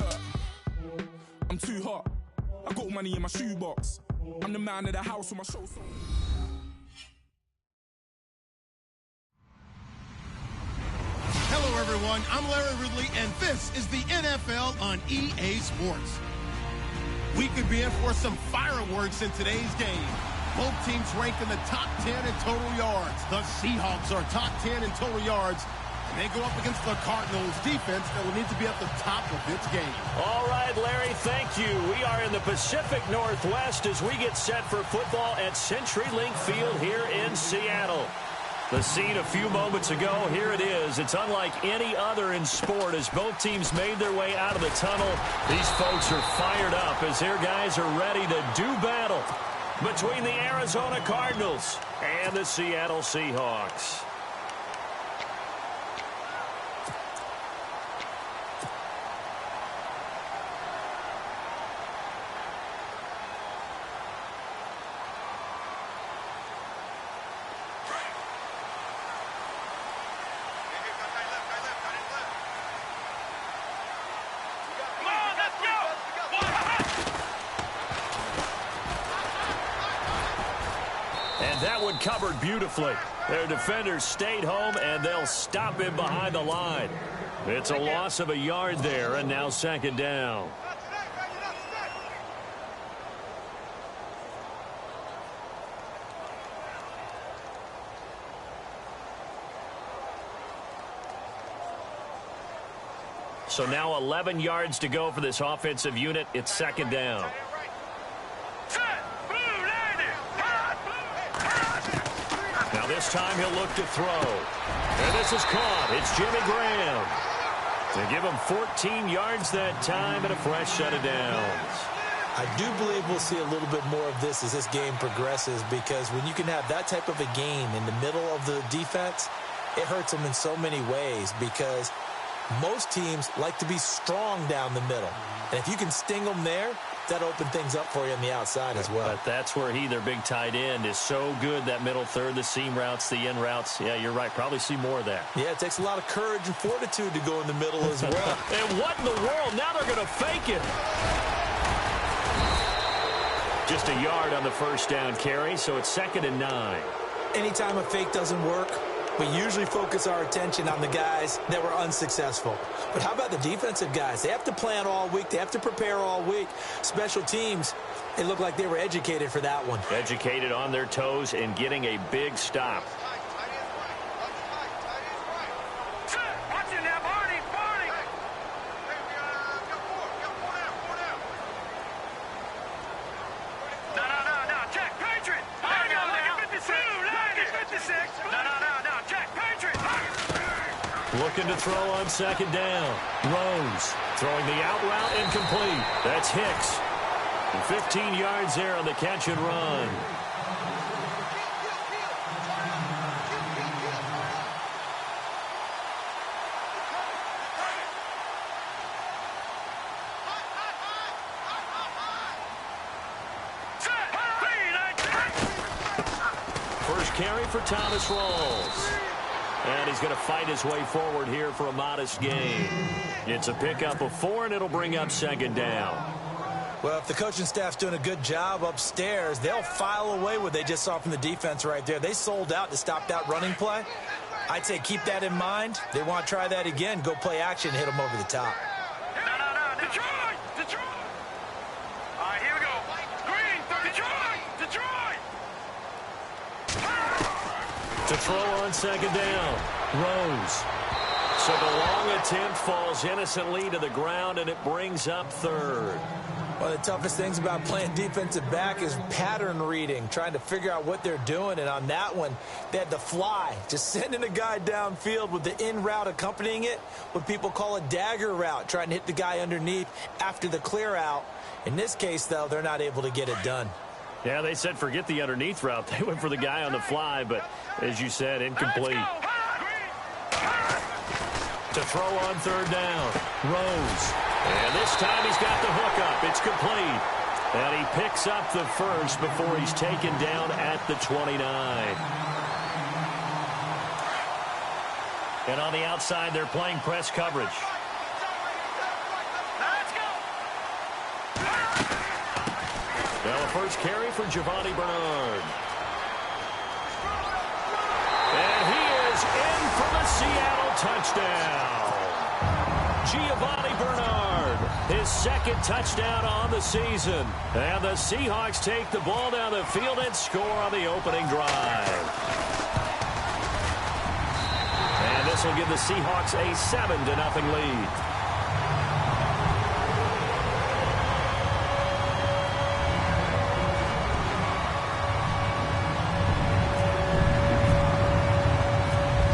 Look, I'm too hot. I got money in my shoebox. I'm the man of the house on my show. Hello, everyone. I'm Larry Ridley, and this is the NFL on EA Sports. We could be in for some fireworks in today's game. Both teams ranked in the top 10 in total yards. The Seahawks are top 10 in total yards, and they go up against the Cardinals defense that will need to be at the top of its game. All right, Larry, thank you. We are in the Pacific Northwest as we get set for football at CenturyLink Field here in Seattle. The scene a few moments ago, here it is. It's unlike any other in sport as both teams made their way out of the tunnel. These folks are fired up as their guys are ready to do battle between the Arizona Cardinals and the Seattle Seahawks. That one covered beautifully. Their defenders stayed home, and they'll stop him behind the line. It's a loss of a yard there, and now second down. So now 11 yards to go for this offensive unit. It's second down. This time he'll look to throw. And this is caught. It's Jimmy Graham. To give him 14 yards that time and a fresh set of downs. I do believe we'll see a little bit more of this as this game progresses, because when you can have that type of a game in the middle of the defense, it hurts them in so many ways, because most teams like to be strong down the middle. And if you can sting them there, that open things up for you on the outside as well. But that's where their big tight end, is so good, that middle third, the seam routes, the in routes. Yeah, you're right. Probably see more of that. Yeah, it takes a lot of courage and fortitude to go in the middle as well. And what in the world? Now they're going to fake it. Just a yard on the first down carry, so it's 2nd and 9. Anytime a fake doesn't work, we usually focus our attention on the guys that were unsuccessful. But how about the defensive guys? They have to plan all week. They have to prepare all week. Special teams, it looked like they were educated for that one. Educated on their toes and getting a big stop. Looking to throw on second down. Rose throwing the out route incomplete. That's Hicks. And 15 yards there on the catch and run. First carry for Thomas Rawls. And he's going to fight his way forward here for a modest gain. It's a pickup of 4, and it'll bring up second down. Well, if the coaching staff's doing a good job upstairs, they'll file away what they just saw from the defense right there. They sold out to stop that running play. I'd say keep that in mind. They want to try that again. Go play action, hit them over the top. No. Detroit! Detroit! All right, here we go. Green, Detroit! To throw on second down. Rose. So the long attempt falls innocently to the ground, and it brings up third. One of the toughest things about playing defensive back is pattern reading, trying to figure out what they're doing. And on that one, they had to fly, just sending a guy downfield with the in route accompanying it, what people call a dagger route, trying to hit the guy underneath after the clear out. In this case, though, they're not able to get it done. Yeah, they said forget the underneath route. They went for the guy on the fly, but as you said, incomplete. To throw on third down. Rose. And this time he's got the hook up. It's complete. And he picks up the first before he's taken down at the 29. And on the outside, they're playing press coverage. Let's go! Well, the first carry for Giovanni Bernard. And he is in for the Seattle touchdown. Giovanni Bernard, his second touchdown on the season. And the Seahawks take the ball down the field and score on the opening drive. And this will give the Seahawks a 7-0 lead.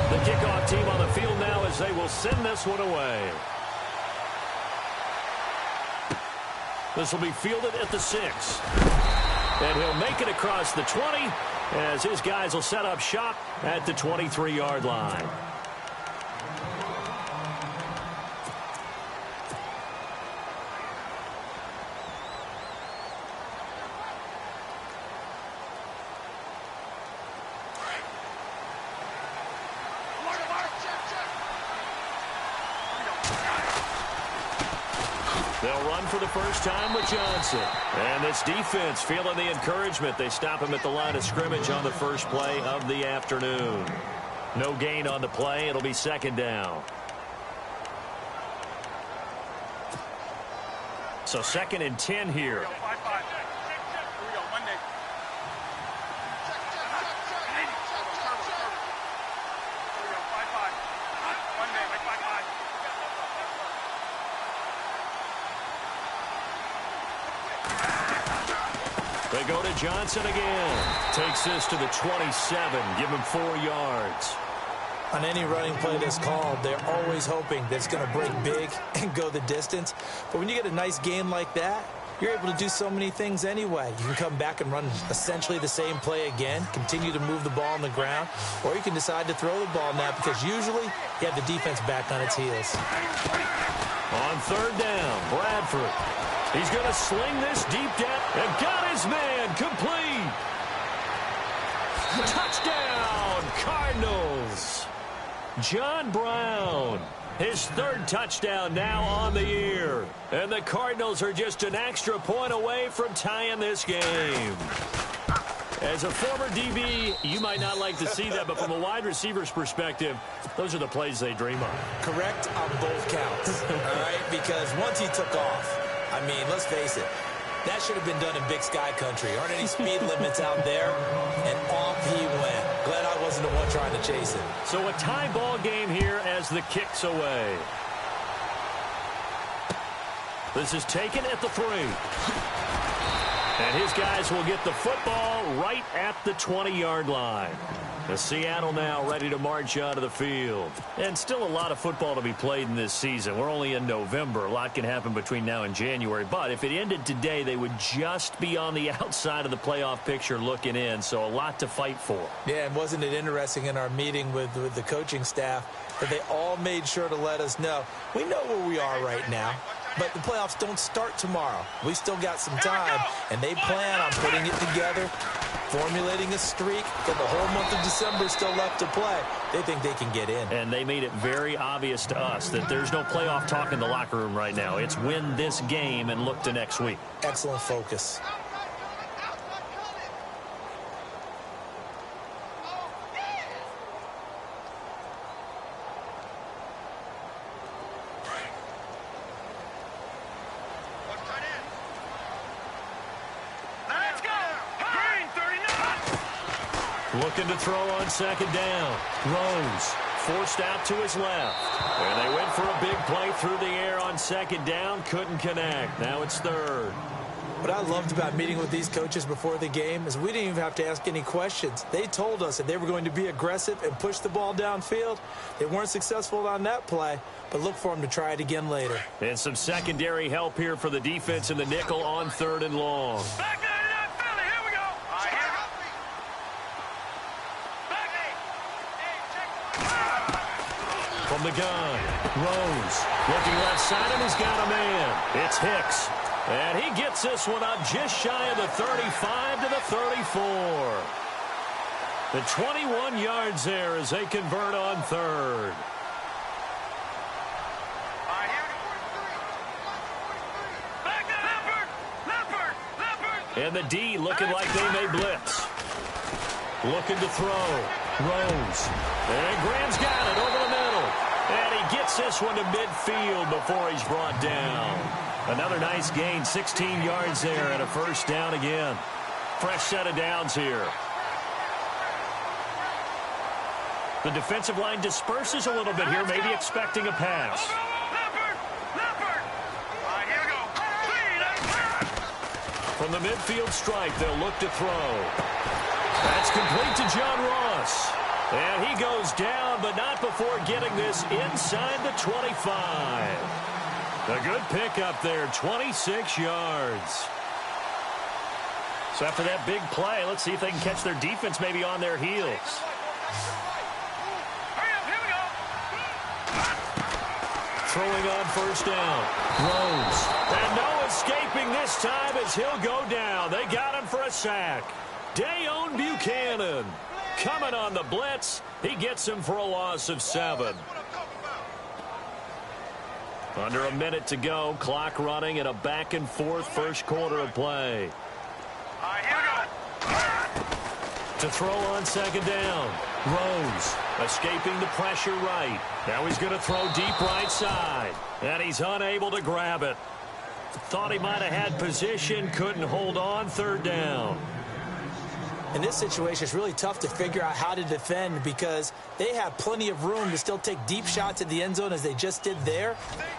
The kickoff team on the field now as they will send this one away. This will be fielded at the 6. And he'll make it across the 20 as his guys will set up shop at the 23-yard line. They'll run for the first time with Johnson. And this defense feeling the encouragement. They stop him at the line of scrimmage on the first play of the afternoon. No gain on the play. It'll be second down. So 2nd and 10 here. They go to Johnson again. Takes this to the 27. Give him 4 yards. On any running play that's called, they're always hoping that it's going to break big and go the distance. But when you get a nice game like that, you're able to do so many things anyway. You can come back and run essentially the same play again, continue to move the ball on the ground, or you can decide to throw the ball now because usually you have the defense back on its heels. On 3rd down, Bradford. He's going to sling this deep down and got his man complete. Touchdown, Cardinals. John Brown, his 3rd touchdown now on the year. And the Cardinals are just an extra point away from tying this game. As a former DB, you might not like to see that, but from a wide receiver's perspective, those are the plays they dream of. Correct on both counts, all right? Because once he took off, I mean, let's face it, that should have been done in Big Sky Country. Aren't any speed limits out there? And off he went. Glad I wasn't the one trying to chase it. So a tie ball game here as the kick's away. This is taken at the 3. And his guys will get the football right at the 20-yard line. The Seattle now ready to march out of the field. And still a lot of football to be played in this season. We're only in November. A lot can happen between now and January. But if it ended today, they would just be on the outside of the playoff picture looking in. So a lot to fight for. Yeah, and wasn't it interesting in our meeting with the coaching staff that they all made sure to let us know, we know where we are right now. But the playoffs don't start tomorrow. We still got some time, and they plan on putting it together, formulating a streak, and the whole month of December is still left to play. They think they can get in. And they made it very obvious to us that there's no playoff talk in the locker room right now. It's win this game and look to next week. Excellent focus. Looking to throw on 2nd down. Rose forced out to his left. And they went for a big play through the air on 2nd down. Couldn't connect. Now it's 3rd. What I loved about meeting with these coaches before the game is we didn't even have to ask any questions. They told us that they were going to be aggressive and push the ball downfield. They weren't successful on that play, but look for them to try it again later. And some secondary help here for the defense in the nickel on 3rd and long. Back there to that Philly. Here we go. From the gun, Rose looking left side, and he's got a man. It's Hicks. And he gets this one up just shy of the 35 to the 34. The 21 yards there as they convert on 3rd. And the D looking like they may blitz. Looking to throw. Rose. And Graham's got it over the middle. And he gets this one to midfield before he's brought down. Another nice gain, 16 yards there and a first down again. Fresh set of downs here. The defensive line disperses a little bit here, maybe expecting a pass. From the midfield stripe, they'll look to throw. That's complete to John Ross. And he goes down, but not before getting this inside the 25. A good pickup there, 26 yards. So after that big play, let's see if they can catch their defense maybe on their heels. Throwing on first down. Rose. And no escaping this time as he'll go down. They got him for a sack. Dayon Buchanan coming on the blitz. He gets him for a loss of 7. Under a minute to go. Clock running in a back-and-forth first quarter of play. To throw on second down. Rose escaping the pressure right. Now he's going to throw deep right side. And he's unable to grab it. Thought he might have had position. Couldn't hold on. Third down. In this situation, it's really tough to figure out how to defend because they have plenty of room to still take deep shots at the end zone as they just did there.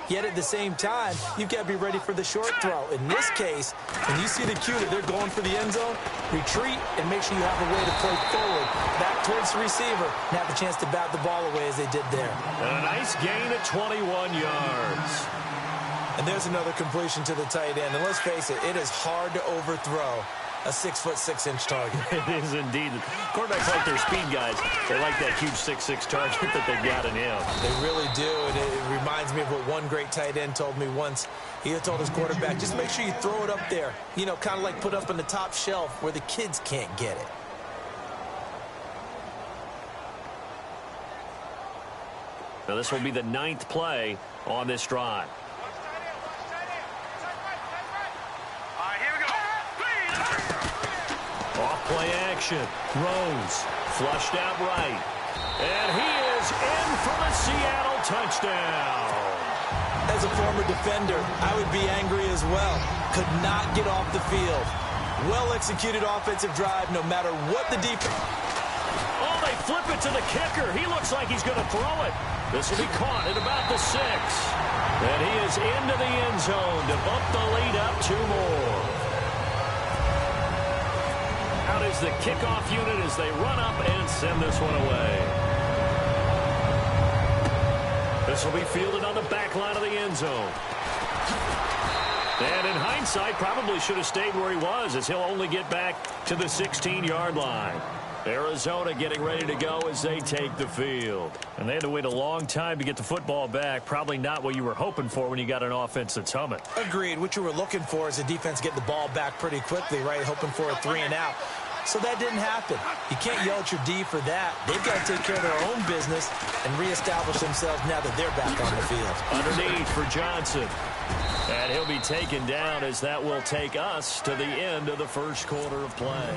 Yet at the same time, you've got to be ready for the short throw. In this case, when you see the cue that they're going for the end zone, retreat and make sure you have a way to play forward, back towards the receiver, and have a chance to bat the ball away as they did there. And a nice gain of 21 yards. And there's another completion to the tight end. And let's face it, it is hard to overthrow a 6'6" target. It is indeed. Quarterbacks like their speed guys. They like that huge 6'6" target that they got in him. They really do, and it reminds me of what one great tight end told me once. He had told his quarterback, just make sure you throw it up there. You know, kind of like put up on the top shelf where the kids can't get it. Now this will be the 9th play on this drive. Off-play action. Rose flushed out right. And he is in for the Seattle touchdown. As a former defender, I would be angry as well. Could not get off the field. Well-executed offensive drive no matter what the defense. Oh, they flip it to the kicker. He looks like he's going to throw it. This will be caught at about the 6. And he is into the end zone to bump the lead up 2 more. Out is the kickoff unit as they run up and send this one away. This will be fielded on the back line of the end zone. And in hindsight, probably should have stayed where he was as he'll only get back to the 16-yard line. Arizona getting ready to go as they take the field. And they had to wait a long time to get the football back. Probably not what you were hoping for when you got an offense that's humming. Agreed. What you were looking for is a defense getting the ball back pretty quickly, right? Hoping for a 3 and out. So that didn't happen. You can't yell at your D for that. They've got to take care of their own business and reestablish themselves now that they're back on the field. Underneath for Johnson. And he'll be taken down as that will take us to the end of the first quarter of play.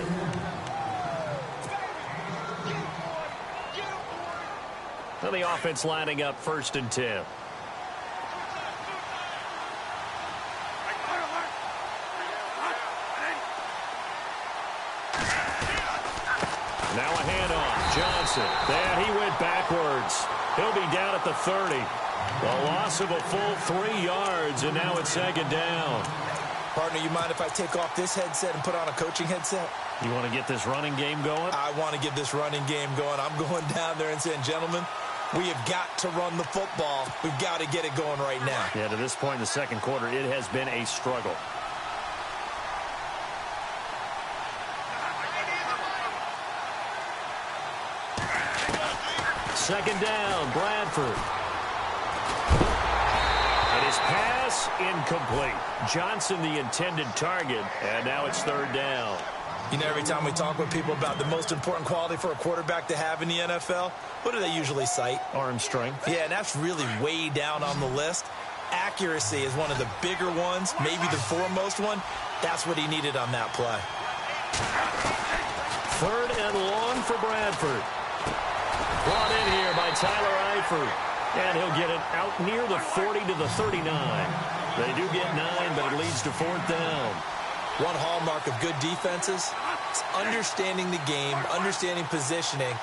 Now the offense lining up 1st and 10. Now a handoff. Johnson. And he went backwards. He'll be down at the 30. A loss of a full 3 yards, and now it's 2nd down. Partner, you mind if I take off this headset and put on a coaching headset? You want to get this running game going? I want to get this running game going. I'm going down there and saying, gentlemen, we have got to run the football. We've got to get it going right now. Yeah, to this point in the second quarter, it has been a struggle. Second down, Bradford. And his pass incomplete. Johnson the intended target, and now it's 3rd down. You know, every time we talk with people about the most important quality for a quarterback to have in the NFL, what do they usually cite? Arm strength. Yeah, and that's really way down on the list. accuracy is one of the bigger ones, maybe the foremost one. That's what he needed on that play. 3rd and long for Bradford. Brought in here by Tyler Eifert. And he'll get it out near the 40 to the 39. They do get 9, but it leads to 4th down. One hallmark of good defenses is understanding the game, understanding positioning,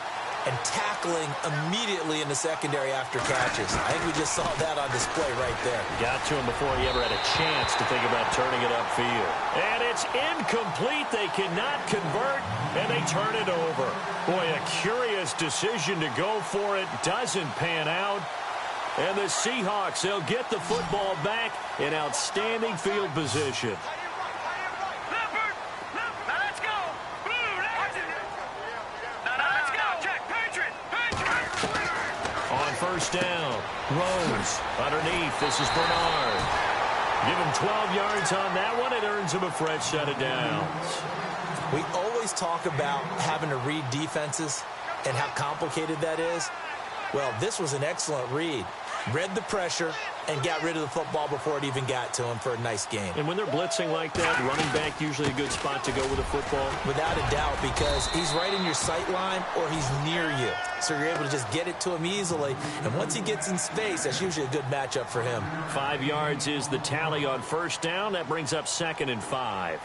and tackling immediately in the secondary after catches. I think we just saw that on display right there. Got to him before he ever had a chance to think about turning it upfield. And it's incomplete. They cannot convert, and they turn it over. Boy, a curious decision to go for it. Doesn't pan out. And the Seahawks, they'll get the football back in outstanding field position. On 1st down, Rose underneath. This is Bernard. Give him 12 yards on that one. It earns him a fresh set of downs. We always talk about having to read defenses and how complicated that is. Well, this was an excellent read. Read the pressure and got rid of the football before it even got to him for a nice game. And when they're blitzing like that, running back usually a good spot to go with a football? Without a doubt, because he's right in your sight line or he's near you. So you're able to just get it to him easily. And once he gets in space, that's usually a good matchup for him. 5 yards is the tally on 1st down. That brings up 2nd and 5.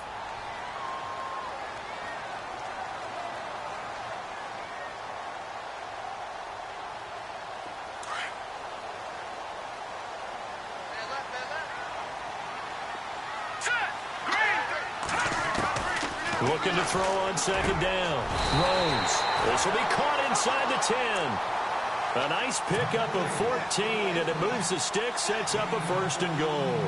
Looking to throw on 2nd down. Rose. This will be caught inside the 10. A nice pickup of 14, and it moves the stick, sets up a 1st and goal.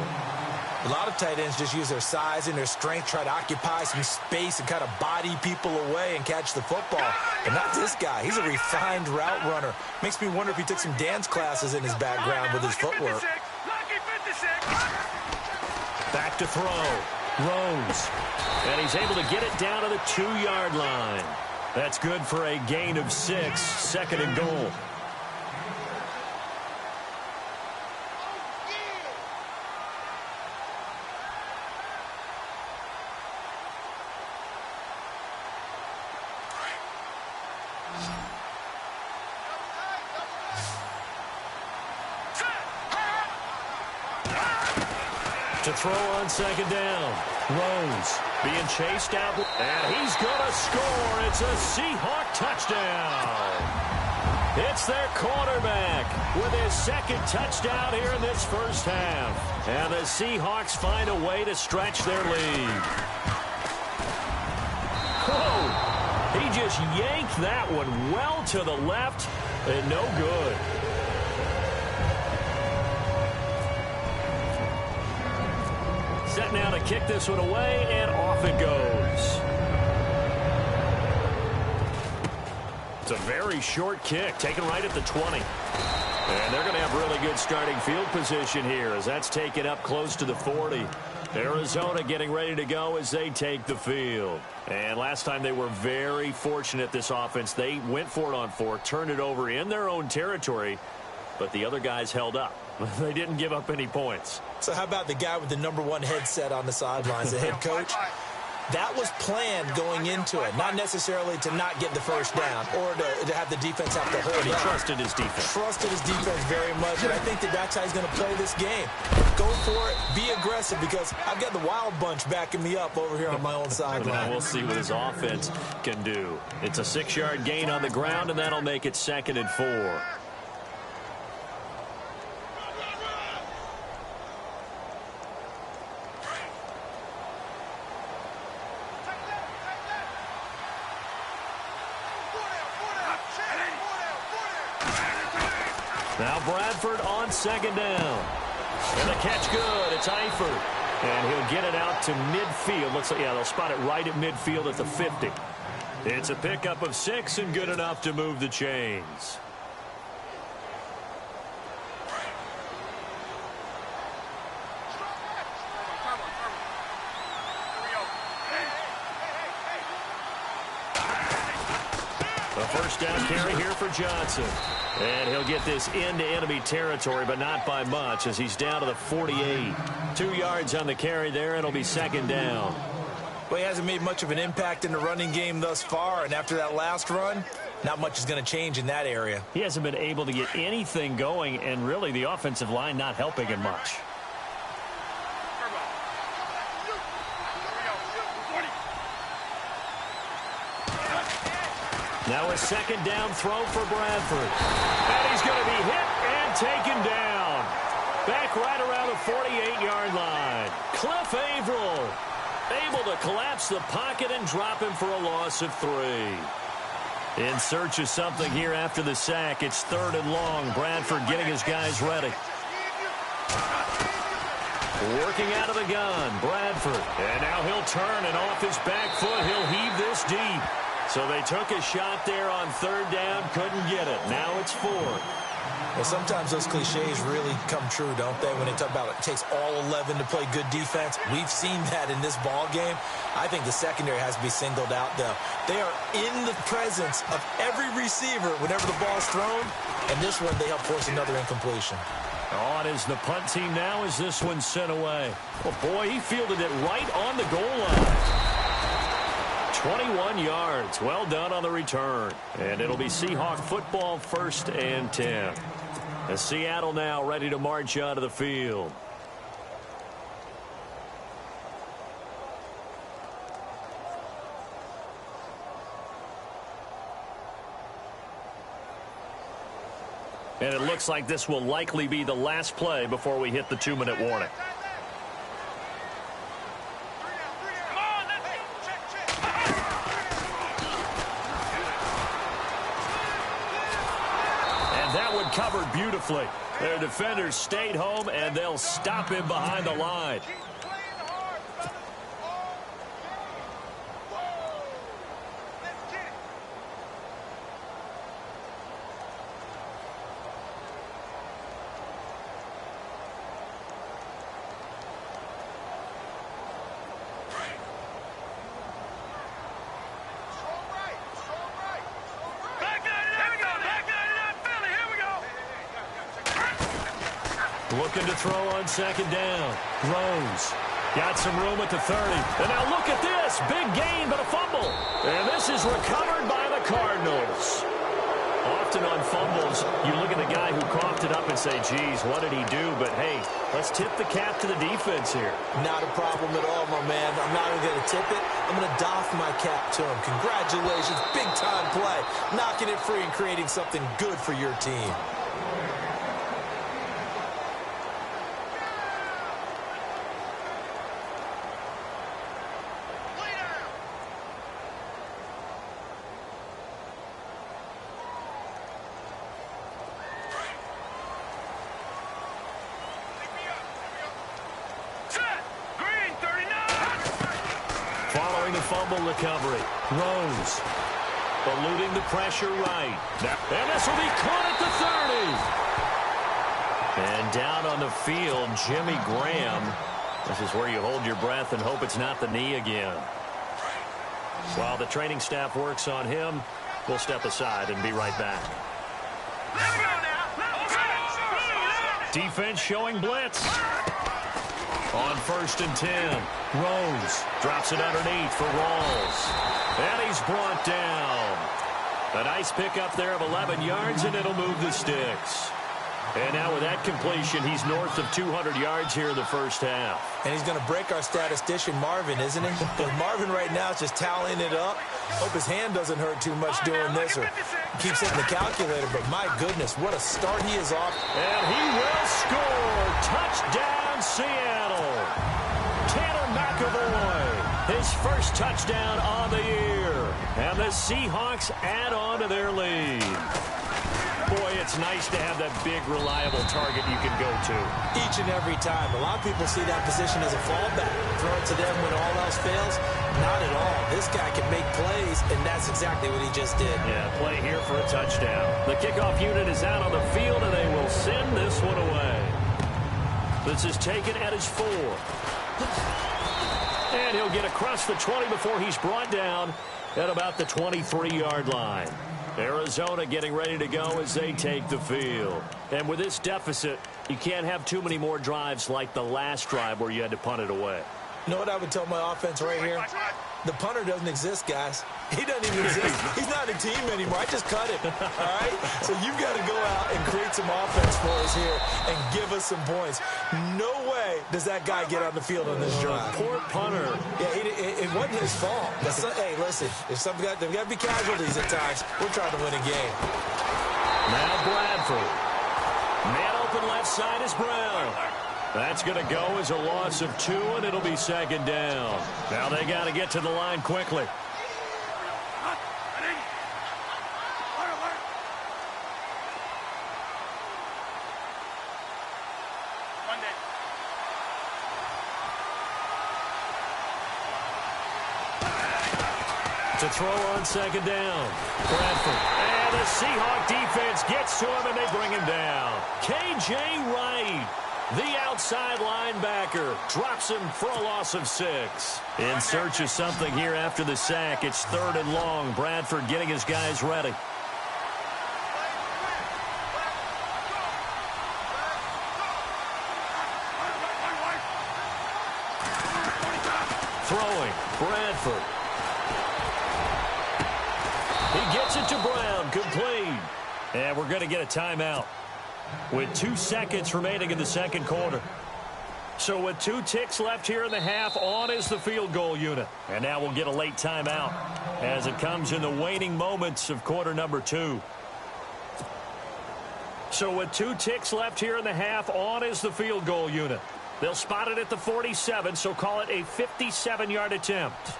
A lot of tight ends just use their size and their strength, try to occupy some space and kind of body people away and catch the football. But not this guy. He's a refined route runner. Makes me wonder if he took some dance classes in his background with his footwork. Back to throw. Rose. And he's able to get it down to the 2-yard line. That's good for a gain of 6, 2nd and goal. To throw on 2nd down. Rose being chased out. And he's going to score. It's a Seahawk touchdown. It's their quarterback with his 2nd touchdown here in this 1st half. And the Seahawks find a way to stretch their lead. Whoa. He just yanked that one well to the left and no good. Set now to kick this one away, and off it goes. It's a very short kick, taken right at the 20. And they're going to have really good starting field position here as that's taken up close to the 40. Arizona getting ready to go as they take the field. And last time they were very fortunate, this offense. They went for it on 4, turned it over in their own territory, but the other guys held up. They didn't give up any points. So how about the guy with the #1 headset on the sidelines, the head coach? That was planned going into it, not necessarily to not get the 1st down or to have the defense have to hold it. He trusted his defense. Trusted his defense very much, and I think that's how he's going to play this game. Go for it, be aggressive, because I've got the wild bunch backing me up over here on my own sideline. Now we'll see what his offense can do. It's a 6-yard gain on the ground, and that'll make it 2nd and 4. Now Bradford on 2nd down. And the catch good. It's Eifert. And he'll get it out to midfield. Looks like, yeah, they'll spot it right at midfield at the 50. It's a pickup of 6 and good enough to move the chains. A first down carry here for Johnson. And he'll get this into enemy territory, but not by much as he's down to the 48. 2 yards on the carry there. It'll be second down. Well, he hasn't made much of an impact in the running game thus far, and after that last run, not much is going to change in that area. He hasn't been able to get anything going, and really the offensive line not helping him much. Now a second down throw for Bradford. And he's going to be hit and taken down. Back right around the 48-yard line. Cliff Averill able to collapse the pocket and drop him for a loss of 3. In search of something here after the sack. It's 3rd and long. Bradford getting his guys ready. Working out of the gun, Bradford. And now he'll turn, and off his back foot, he'll heave this deep. So they took a shot there on 3rd down, couldn't get it. Now it's 4. Well, sometimes those cliches really come true, don't they? When they talk about it takes all 11 to play good defense. We've seen that in this ball game. I think the secondary has to be singled out, though. They are in the presence of every receiver whenever the ball's thrown. And this one, they help force another incompletion. On is the punt team now as this one's sent away. Well, boy, he fielded it right on the goal line. 21 yards. Well done on the return. And it'll be Seahawk football, 1st and 10. As Seattle now ready to march onto the field. And it looks like this will likely be the last play before we hit the 2-minute warning. Covered beautifully. Their defenders stayed home, and they'll stop him behind the line. Looking to throw on 2nd down. Rose got some room at the 30. And now look at this. Big gain, but a fumble. And this is recovered by the Cardinals. Often on fumbles, you look at the guy who coughed it up and say, geez, what did he do? But, hey, let's tip the cap to the defense here. Not a problem at all, my man. I'm not even going to tip it. I'm going to doff my cap to him. Congratulations. Big-time play. Knocking it free and creating something good for your team. Fumble recovery. Rose eluding the pressure right. And this will be caught at the 30. And down on the field, Jimmy Graham. This is where you hold your breath and hope it's not the knee again. While the training staff works on him, we'll step aside and be right back. Defense showing blitz. On 1st and 10, Rose drops it underneath for Rawls. And he's brought down. A nice pickup there of 11 yards, and it'll move the sticks. And now with that completion, he's north of 200 yards here in the first half. And he's going to break our statistician, Marvin, isn't he? But Marvin right now is just tallying it up. Hope his hand doesn't hurt too much doing this or keeps hitting the calculator. But my goodness, what a start he is off. And he will score. Touchdown, Seattle. Tanner McAvoy, his first touchdown on the year. And the Seahawks add on to their lead. Boy, it's nice to have that big, reliable target you can go to. Each and every time. A lot of people see that position as a fallback. Throw it to them when all else fails. Not at all. This guy can make plays, and that's exactly what he just did. Yeah, play here for a touchdown. The kickoff unit is out on the field, and they will send this one away. This is taken at his 4. And he'll get across the 20 before he's brought down at about the 23-yard line. Arizona getting ready to go as they take the field. And with this deficit, you can't have too many more drives like the last drive where you had to punt it away. You know what I would tell my offense right here? The punter doesn't exist, guys. He doesn't even exist. He's not a team anymore. I just cut him, all right? So you've got to go out and create some offense for us here and give us some points. No way does that guy get on the field on this drive. Poor punter. Yeah, it wasn't his fault. Hey, listen, there's got to be casualties at times. We're trying to win a game. Now Bradford. Man open left side is Brown. That's going to go as a loss of 2, and it'll be second down. Now they got to get to the line quickly. To throw on second down. Bradford. And the Seahawk defense gets to him, and they bring him down. K.J. Wright, the outside linebacker, drops him for a loss of 6. In search of something here after the sack. It's 3rd and long. Bradford getting his guys ready. Throwing. Bradford. He gets it to Brown. Complete. And we're going to get a timeout with 2 seconds remaining in the second quarter. So with 2 ticks left here in the half, on is the field goal unit. And now we'll get a late timeout as it comes in the waning moments of quarter number 2. So with 2 ticks left here in the half, on is the field goal unit. They'll spot it at the 47, so call it a 57-yard attempt.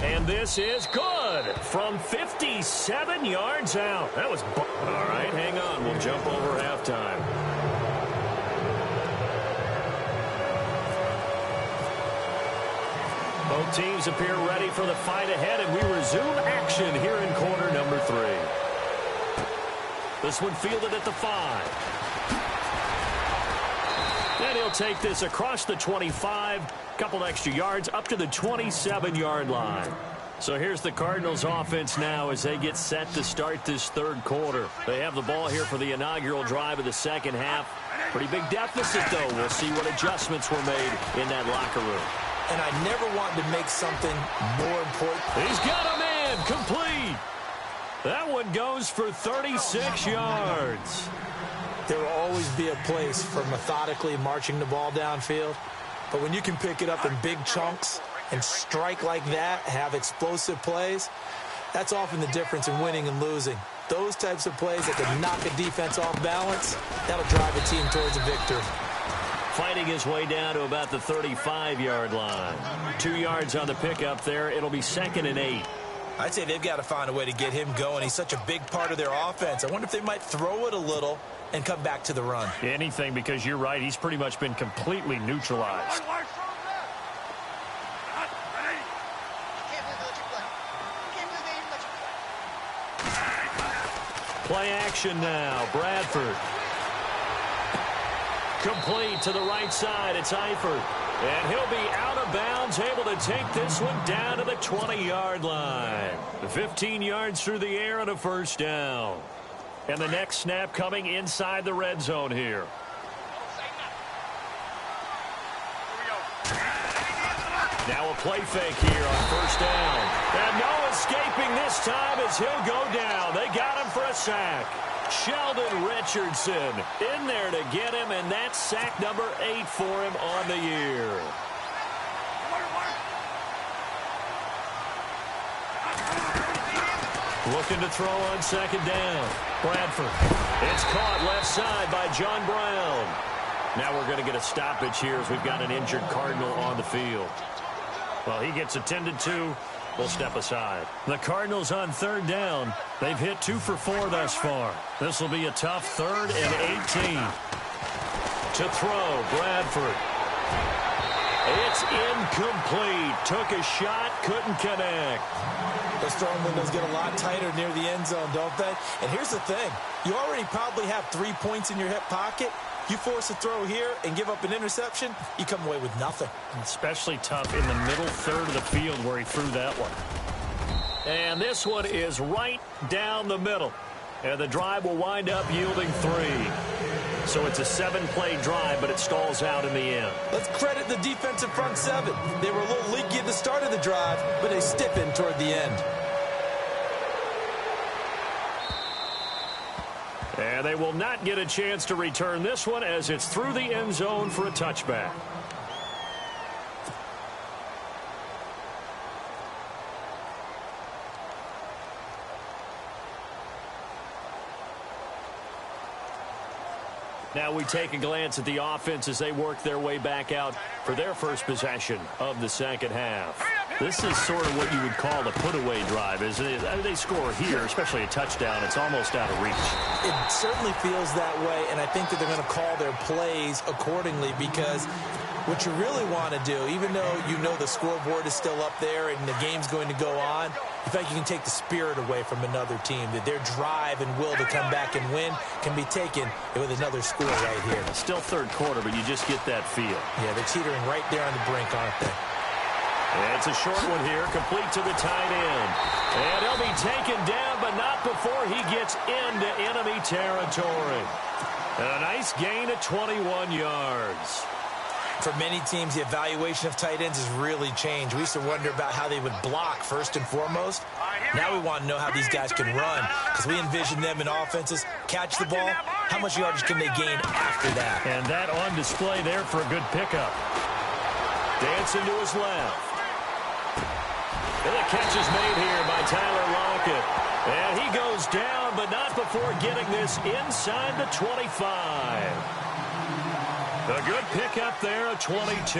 And this is good from 57 yards out. That was all right. Hang on. We'll jump over halftime. Both teams appear ready for the fight ahead, and we resume action here in quarter number 3. This one fielded at the 5. And he'll take this across the 25, couple extra yards up to the 27-yard line. So here's the Cardinals offense now as they get set to start this third quarter. They have the ball here for the inaugural drive of the second half. Pretty big deficit, though. We'll see what adjustments were made in that locker room. And I never wanted to make something more important. He's got a man complete. That one goes for 36 yards. There will always be a place for methodically marching the ball downfield. But when you can pick it up in big chunks and strike like that, have explosive plays, that's often the difference in winning and losing. Those types of plays that can knock a defense off balance, that'll drive a team towards a victory. Fighting his way down to about the 35-yard line. 2 yards on the pickup there. It'll be 2nd and 8. I'd say they've got to find a way to get him going. He's such a big part of their offense. I wonder if they might throw it a little and come back to the run. Anything, because you're right. He's pretty much been completely neutralized. Play action now. Bradford. Complete to the right side. It's Eifert. And he'll be out of bounds, able to take this one down to the 20-yard line. 15 yards through the air and a first down. And the next snap coming inside the red zone here. Now a play fake here on first down. And no escaping this time as he'll go down. They got him for a sack. Sheldon Richardson in there to get him, and that's sack number 8 for him on the year. Looking to throw on second down. Bradford. It's caught left side by John Brown. Now we're going to get a stoppage here as we've got an injured Cardinal on the field. Well, he gets attended to. We'll step aside. The Cardinals on third down. They've hit 2 for 4 thus far. This will be a tough 3rd and 18. To throw, Bradford. It's incomplete. Took a shot, couldn't connect. The storm windows get a lot tighter near the end zone, don't they? And here's the thing. You already probably have 3 points in your hip pocket. You force a throw here and give up an interception, you come away with nothing. Especially tough in the middle third of the field where he threw that one. And this one is right down the middle. And the drive will wind up yielding 3. So it's a 7-play drive, but it stalls out in the end. Let's credit the defensive front 7. They were a little leaky at the start of the drive, but they stiffened toward the end. And they will not get a chance to return this one as it's through the end zone for a touchback. Now we take a glance at the offense as they work their way back out for their first possession of the second half. This is sort of what you would call a put-away drive, isn't it? I mean, they score here, especially a touchdown. It's almost out of reach. It certainly feels that way, and I think that they're going to call their plays accordingly because what you really want to do, even though you know the scoreboard is still up there and the game's going to go on, you feel like you can take the spirit away from another team, that their drive and will to come back and win can be taken with another score right here. Still third quarter, but you just get that feel. Yeah, they're teetering right there on the brink, aren't they? It's a short one here, complete to the tight end. And he'll be taken down, but not before he gets into enemy territory. And a nice gain of 21 yards. For many teams, the evaluation of tight ends has really changed. We used to wonder about how they would block first and foremost. Now we want to know how these guys can run because we envision them in offenses, catch the ball. How much yardage can they gain after that? And that on display there for a good pickup. Dancing to his left. And the catch is made here by Tyler Lockett. And he goes down, but not before getting this inside the 25. A good pickup there at 22.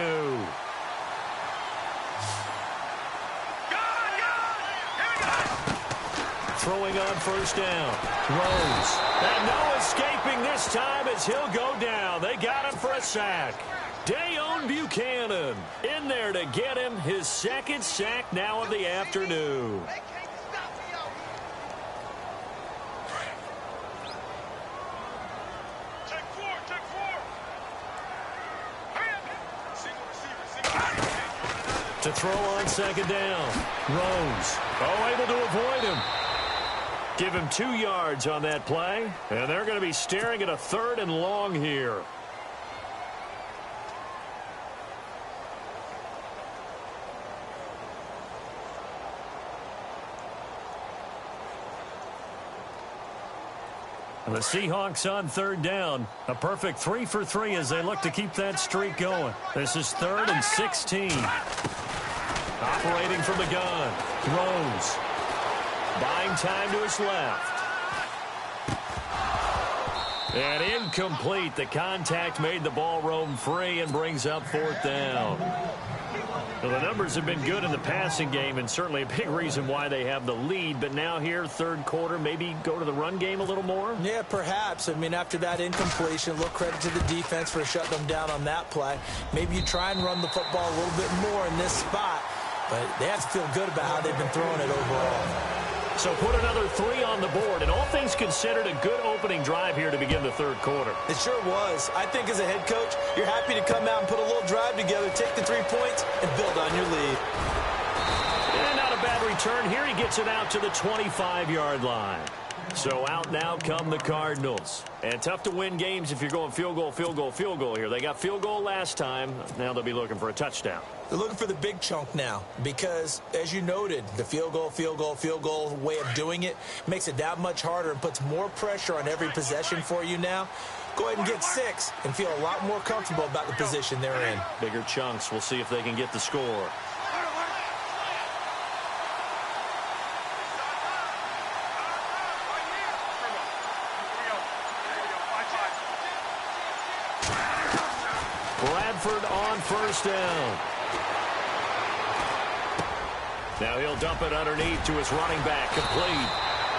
Throwing on first down. Rose. And no escaping this time as he'll go down. They got him for a sack. Dayon Buchanan in there to get him his second sack now of the afternoon. To throw on second down. Rose. Able to avoid him. Give him 2 yards on that play. And they're going to be staring at a 3rd and long here. And the Seahawks on 3rd down. A perfect 3 for 3 as they look to keep that streak going. This is 3rd and 16. Operating from the gun. Rose. Buying time to his left. And incomplete. The contact made the ball roam free and brings up 4th down. Well, the numbers have been good in the passing game and certainly a big reason why they have the lead. But now here, 3rd quarter, maybe go to the run game a little more? Yeah, perhaps. I mean, after that incompletion, a little credit to the defense for shutting them down on that play. Maybe you try and run the football a little bit more in this spot. But they have to feel good about how they've been throwing it overall. So put another 3 on the board, and all things considered, a good opening drive here to begin the 3rd quarter. It sure was. I think as a head coach, you're happy to come out and put a little drive together, take the 3 points, and build on your lead. And not a bad return here. He gets it out to the 25-yard line. So out now come the Cardinals. And tough to win games if you're going field goal, field goal, field goal here. They got field goal last time. Now they'll be looking for a touchdown. They're looking for the big chunk now because, as you noted, the field goal way of doing it makes it that much harder and puts more pressure on every possession for you now. Go ahead and get 6 and feel a lot more comfortable about the position they're in. Bigger chunks. We'll see if they can get the score. Bradford on first down. Now he'll dump it underneath to his running back, complete.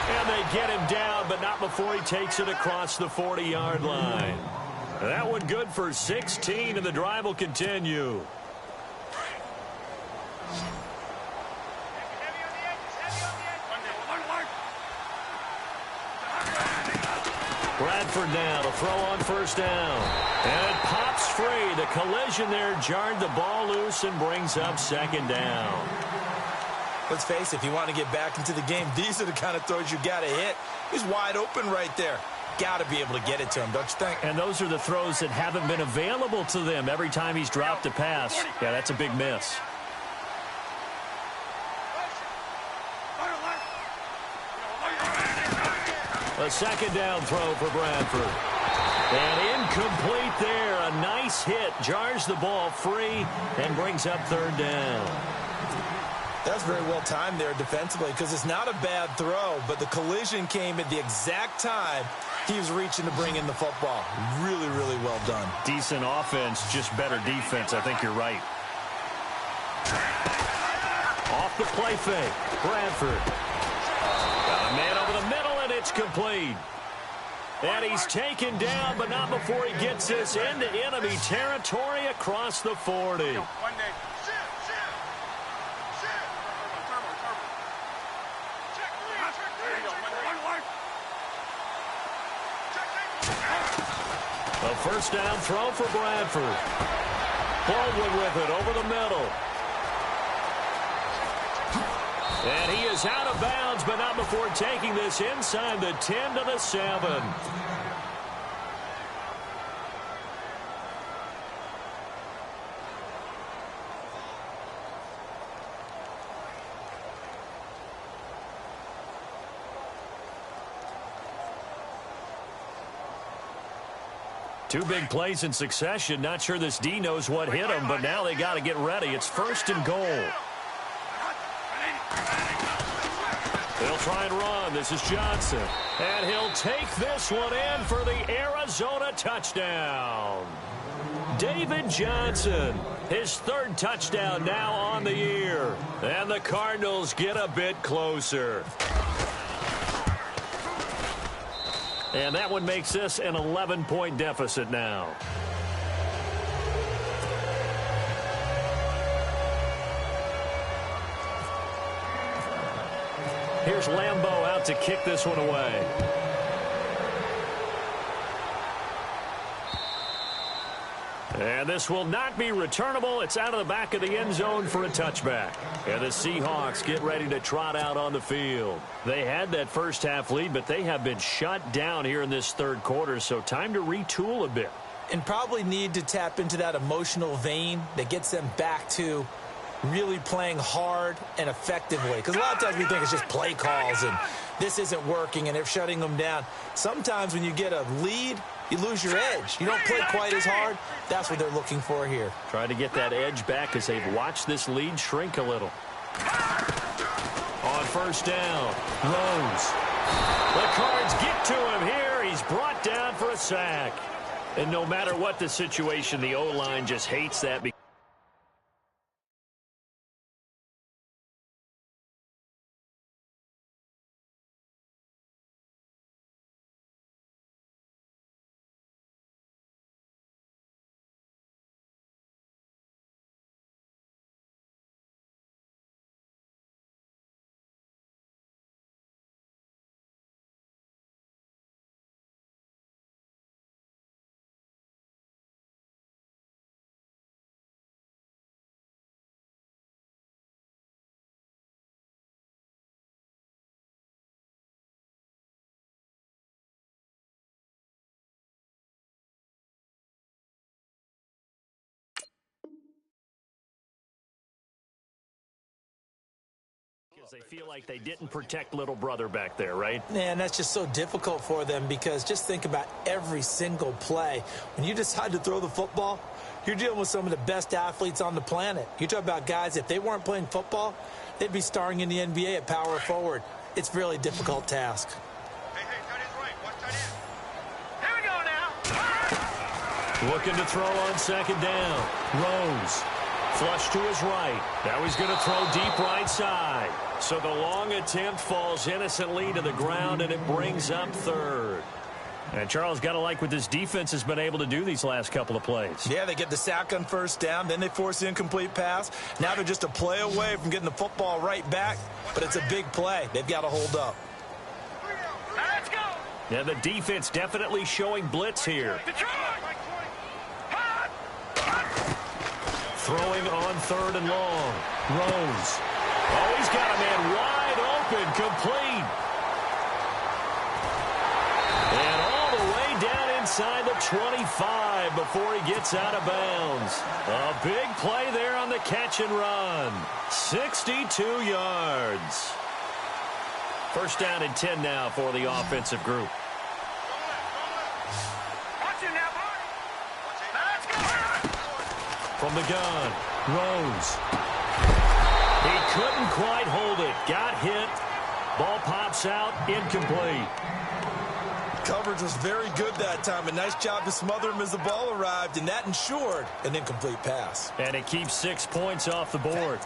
And they get him down, but not before he takes it across the 40-yard line. That one good for 16, and the drive will continue. Bradford now to throw on first down. And it pops free. The collision there jarred the ball loose and brings up second down. Let's face it, if you want to get back into the game, these are the kind of throws you got to hit. He's wide open right there. Got to be able to get it to him, don't you think? And those are the throws that haven't been available to them every time he's dropped a pass. Yeah, that's a big miss. A second down throw for Bradford. And incomplete there. A nice hit. Jars the ball free and brings up third down. That's very well timed there defensively because it's not a bad throw, but the collision came at the exact time he was reaching to bring in the football. Really, really well done. Decent offense, just better defense. I think you're right. Off the play fake. Bradford. Got a man over the middle, and it's complete. And he's taken down, but not before he gets this into enemy territory across the 40. A first down throw for Bradford. Baldwin with it over the middle. And he is out of bounds, but not before taking this inside the 10 to the 7. Two big plays in succession. Not sure this D knows what hit him, but now they got to get ready. It's first and goal. They'll try and run. This is Johnson. And he'll take this one in for the Arizona touchdown. David Johnson, his third touchdown now on the year. And the Cardinals get a bit closer. And that one makes this an 11-point deficit now. Here's Lambeau out to kick this one away. And this will not be returnable. It's out of the back of the end zone for a touchback. And the Seahawks get ready to trot out on the field. They had that first half lead, but they have been shut down here in this third quarter, so time to retool a bit. And probably need to tap into that emotional vein that gets them back to really playing hard and effectively. Because a lot of times we think it's just play calls and this isn't working and they're shutting them down. Sometimes when you get a lead, you lose your edge. You don't play quite as hard. That's what they're looking for here. Trying to get that edge back as they've watched this lead shrink a little. On first down, Rose. The Cards get to him here. He's brought down for a sack. And no matter what the situation, the O-line just hates that. They feel like they didn't protect little brother back there, right? Man, that's just so difficult for them because just think about every single play. When you decide to throw the football, you're dealing with some of the best athletes on the planet. You talk about guys, if they weren't playing football, they'd be starring in the NBA at power forward. It's a really difficult task. Hey, tight end's right. Watch tight end. Here we go now. Looking to throw on second down. Rose. Flush to his right. Now he's going to throw deep right side. So the long attempt falls innocently to the ground, and it brings up third. And Charles, got to like what this defense has been able to do these last couple of plays. Yeah, they get the sack on first down, then they force the incomplete pass. Now they're just a play away from getting the football right back, but it's a big play. They've got to hold up. Now let's go. And the defense definitely showing blitz here. Throwing on 3rd and long. Rose. Oh, he's got a man wide open, complete. And all the way down inside the 25 before he gets out of bounds. A big play there on the catch and run. 62 yards. First down and 10 now for the offensive group. From the gun, Rose. He couldn't quite hold it. Got hit. Ball pops out, incomplete. Coverage was very good that time. A nice job to smother him as the ball arrived, and that ensured an incomplete pass. And it keeps 6 points off the board.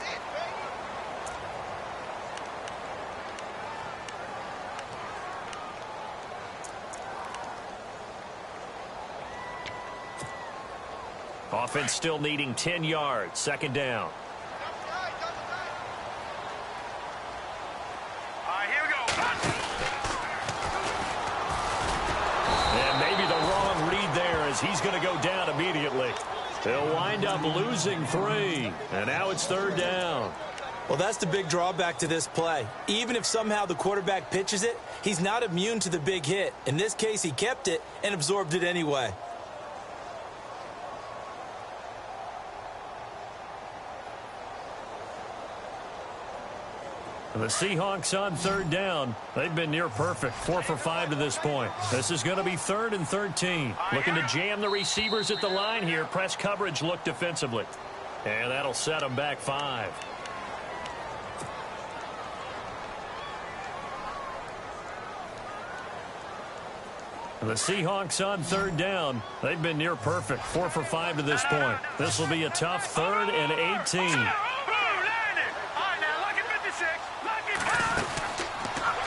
Offense still needing 10 yards. Second down. Here we go. And maybe the wrong read there as he's going to go down immediately. They'll wind up losing 3. And now it's 3rd down. Well, that's the big drawback to this play. Even if somehow the quarterback pitches it, he's not immune to the big hit. In this case, he kept it and absorbed it anyway. The Seahawks on 3rd down. They've been near perfect. 4 for 5 to this point. This is going to be 3rd and 13. Looking to jam the receivers at the line here. Press coverage look defensively. And that'll set them back 5. The Seahawks on 3rd down. They've been near perfect. 4 for 5 to this point. This will be a tough 3rd and 18.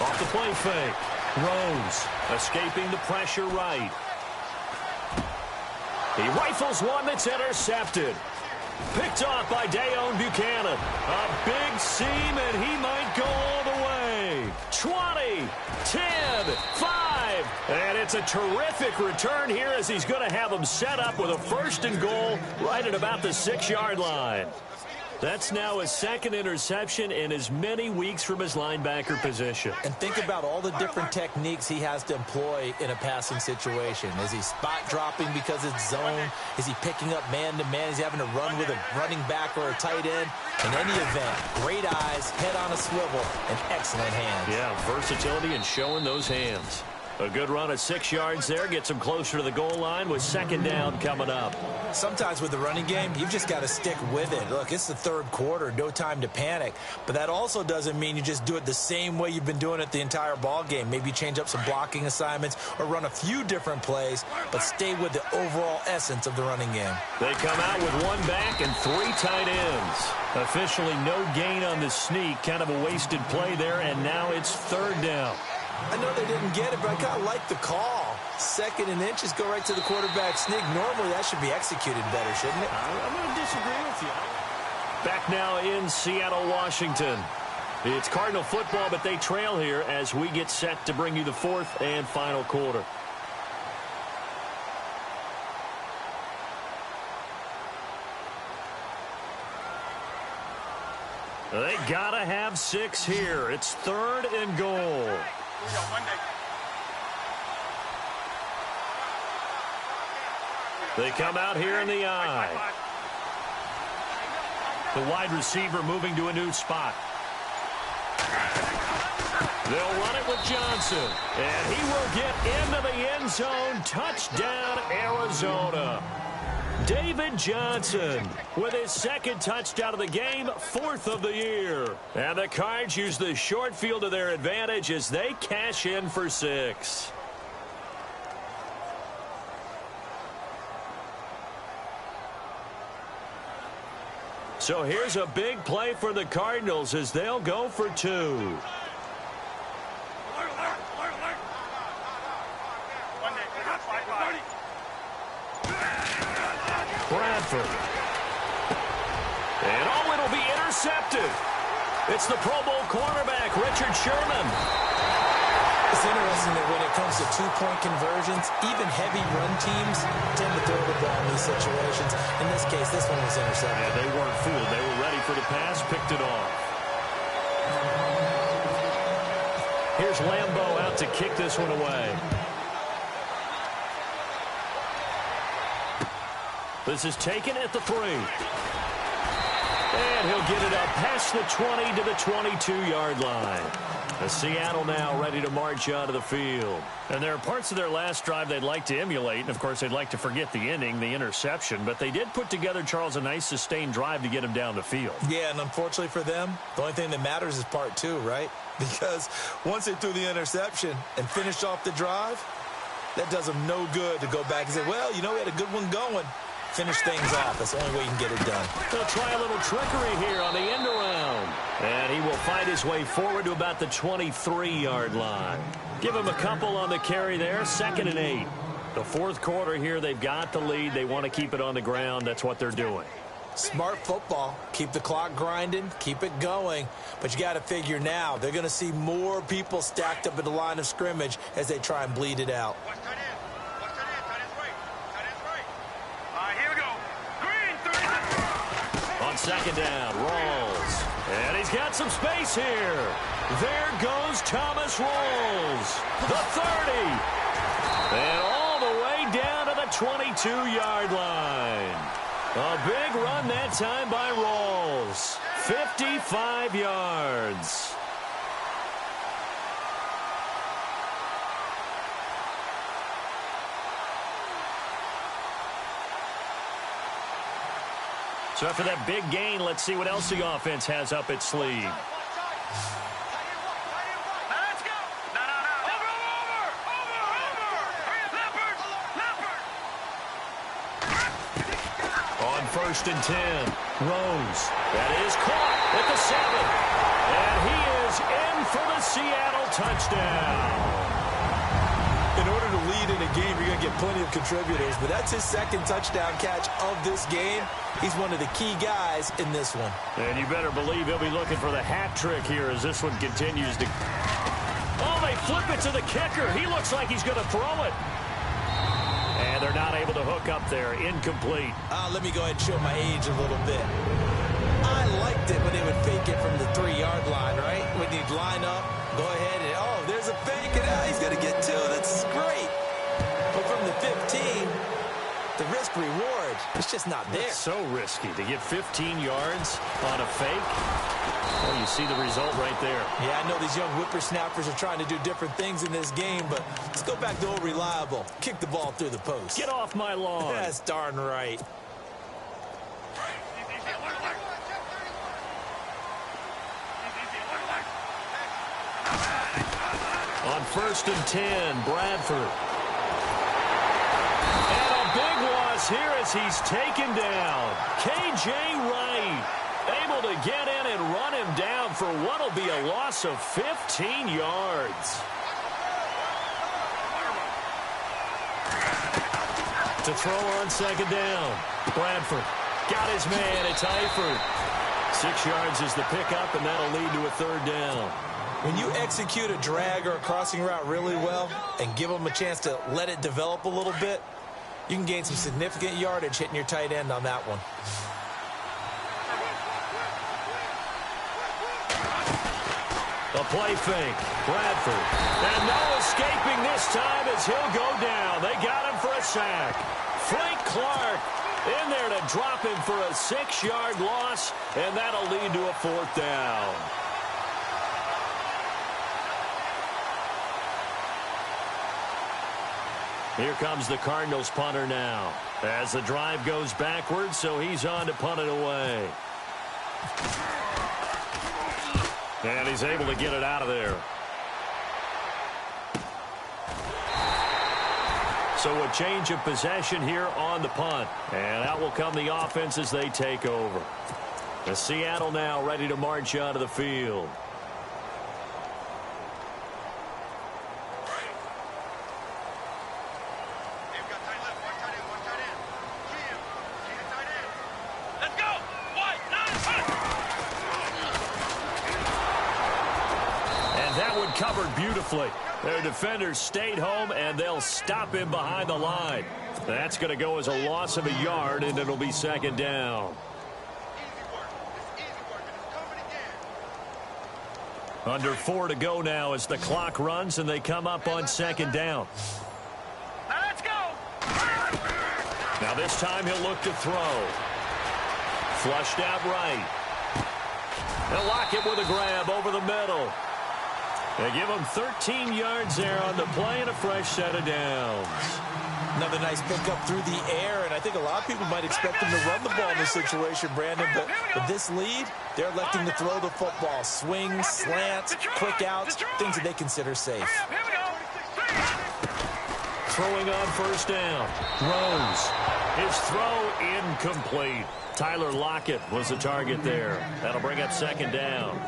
Off the play fake. Rose escaping the pressure right. He rifles one that's intercepted. Picked off by Dayon Buchanan. A big seam, and he might go all the way. 20, 10, 5. And it's a terrific return here as he's going to have him set up with a 1st and goal right at about the 6-yard line. That's now his 2nd interception in as many weeks from his linebacker position. And think about all the different techniques he has to employ in a passing situation. Is he spot dropping because it's zone? Is he picking up man-to-man? Is he having to run with a running back or a tight end? In any event, great eyes, head on a swivel, and excellent hands. Yeah, versatility and showing those hands. A good run of 6 yards there gets him closer to the goal line with 2nd down coming up. Sometimes with the running game, you've just got to stick with it. Look, it's the 3rd quarter, no time to panic. But that also doesn't mean you just do it the same way you've been doing it the entire ball game. Maybe change up some blocking assignments or run a few different plays, but stay with the overall essence of the running game. They come out with 1 back and 3 tight ends. Officially no gain on the sneak, kind of a wasted play there, and now it's 3rd down. I know they didn't get it, but I kind of like the call. 2nd and inches, go right to the quarterback sneak. Normally, that should be executed better, shouldn't it? I'm going to disagree with you. Back now in Seattle, Washington. It's Cardinal football, but they trail here as we get set to bring you the 4th and final quarter. They got to have 6 here. It's 3rd and goal. They come out here in the eye. The wide receiver moving to a new spot. They'll run it with Johnson. And he will get into the end zone. Touchdown, Arizona. David Johnson with his 2nd touchdown of the game, 4th of the year. And the Cards use the short field to their advantage as they cash in for 6. So here's a big play for the Cardinals as they'll go for 2. Bradford. And oh, it'll be intercepted. It's the Pro Bowl cornerback, Richard Sherman. It's interesting that when it comes to two-point conversions, even heavy run teams tend to throw the ball in these situations. In this case, this one was intercepted. Yeah, they weren't fooled. They were ready for the pass, picked it off. Here's Lambeau out to kick this one away. This is taken at the 3. And he'll get it up past the 20 to the 22-yard line. The Seattle now ready to march out of the field. And there are parts of their last drive they'd like to emulate. And, of course, they'd like to forget the inning, the interception. But they did put together, Charles, a nice sustained drive to get him down the field. Yeah, and unfortunately for them, the only thing that matters is part 2, right? Because once they threw the interception and finished off the drive, that does them no good to go back and say, well, you know, we had a good one going. Finish things off. That's the only way you can get it done. They'll try a little trickery here on the end around. And he will fight his way forward to about the 23-yard line. Give him a couple on the carry there. 2nd and 8. The fourth quarter here, they've got the lead. They want to keep it on the ground. That's what they're doing. Smart football. Keep the clock grinding. Keep it going. But you got to figure now, they're going to see more people stacked up at the line of scrimmage as they try and bleed it out. On 2nd down, Rawls. And he's got some space here. There goes Thomas Rawls. The 30. And all the way down to the 22-yard line. A big run that time by Rawls. 55 yards. So after that big gain, let's see what else the offense has up its sleeve. Let's go. No. Over. On 1st and 10, Rose. That is caught at the 7. And he is in for the Seattle touchdown. In order to lead in a game, you're going to get plenty of contributors, but that's his 2nd touchdown catch of this game. He's one of the key guys in this one. And you better believe he'll be looking for the hat trick here as this one continues to... Oh, they flip it to the kicker. He looks like he's going to throw it. And they're not able to hook up there. Incomplete. Let me go ahead and show my age a little bit. I liked it when they would fake it from the 3-yard line, right? When you'd line up, go ahead and, oh, there's a fake, and he's going to get 2. That's great. But from the 15, the risk-reward, it's just not there. It's so risky to get 15 yards on a fake. Well, you see the result right there. Yeah, I know these young whippersnappers are trying to do different things in this game, but let's go back to old reliable. Kick the ball through the post. Get off my lawn. That's darn right. On 1st and 10, Bradford. And a big loss here as he's taken down. K.J. Wright able to get in and run him down for what will be a loss of 15 yards. To throw on 2nd down. Bradford got his man. It's Eifert. 6 yards is the pickup, and that'll lead to a 3rd down. When you execute a drag or a crossing route really well and give them a chance to let it develop a little bit, you can gain some significant yardage hitting your tight end on that one. A play fake. Bradford. And no escaping this time as he'll go down. They got him for a sack. Frank Clark in there to drop him for a 6-yard loss, and that'll lead to a 4th down. Here comes the Cardinals punter now as the drive goes backwards, so he's on to punt it away. And he's able to get it out of there. So a change of possession here on the punt. And out will come the offense as they take over. The Seattle now ready to march out of the field. Covered beautifully. Their defenders stayed home, and they'll stop him behind the line. That's going to go as a loss of a yard, and it'll be second down. Under 4 to go now as the clock runs, and they come up on second down. Now let's go. Now this time he'll look to throw. Flushed out right. They'll lock it with a grab over the middle. They give him 13 yards there on the play and a fresh set of downs. Another nice pickup through the air, and I think a lot of people might expect him to run the ball in this situation, Brandon, but with this lead, they're electing to throw the football. Swings, slants, quick outs, things that they consider safe. Throwing on first down. Throws. His throw incomplete. Tyler Lockett was the target there. That'll bring up second down.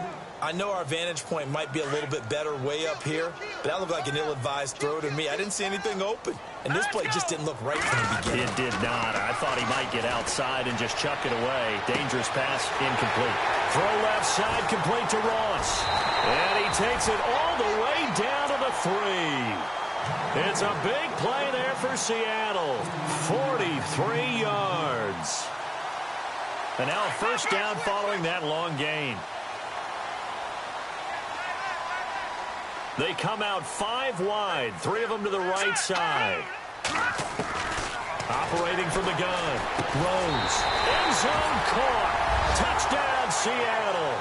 I know our vantage point might be a little bit better way up here, but that looked like an ill-advised throw to me. I didn't see anything open, and this play just didn't look right from the beginning. It did not. I thought he might get outside and just chuck it away. Dangerous pass, incomplete. Throw left side, complete to Ross. And he takes it all the way down to the 3. It's a big play there for Seattle. 43 yards. And now a first down following that long gain. They come out 5 wide, 3 of them to the right side. Operating from the gun. Rose. End zone caught. Touchdown, Seattle.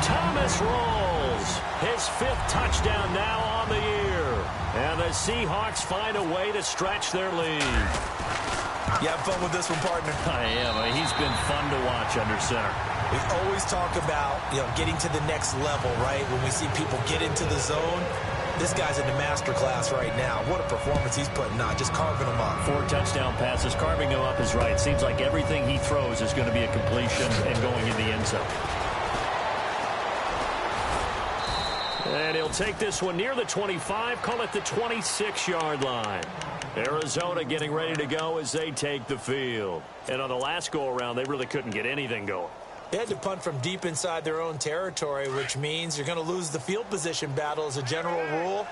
Thomas rolls. His 5th touchdown now on the year. And the Seahawks find a way to stretch their lead. You have fun with this one, partner? I am. He's been fun to watch under center. We always talk about, getting to the next level, right? When we see people get into the zone, this guy's in the master class right now. What a performance he's putting on, just carving them up. 4 touchdown passes, carving them up is right. Seems like everything he throws is going to be a completion and going in the end zone. And he'll take this one near the 25, call it the 26-yard line. Arizona getting ready to go as they take the field. And on the last go-around, they really couldn't get anything going. They had to punt from deep inside their own territory, which means you're going to lose the field position battle as a general rule.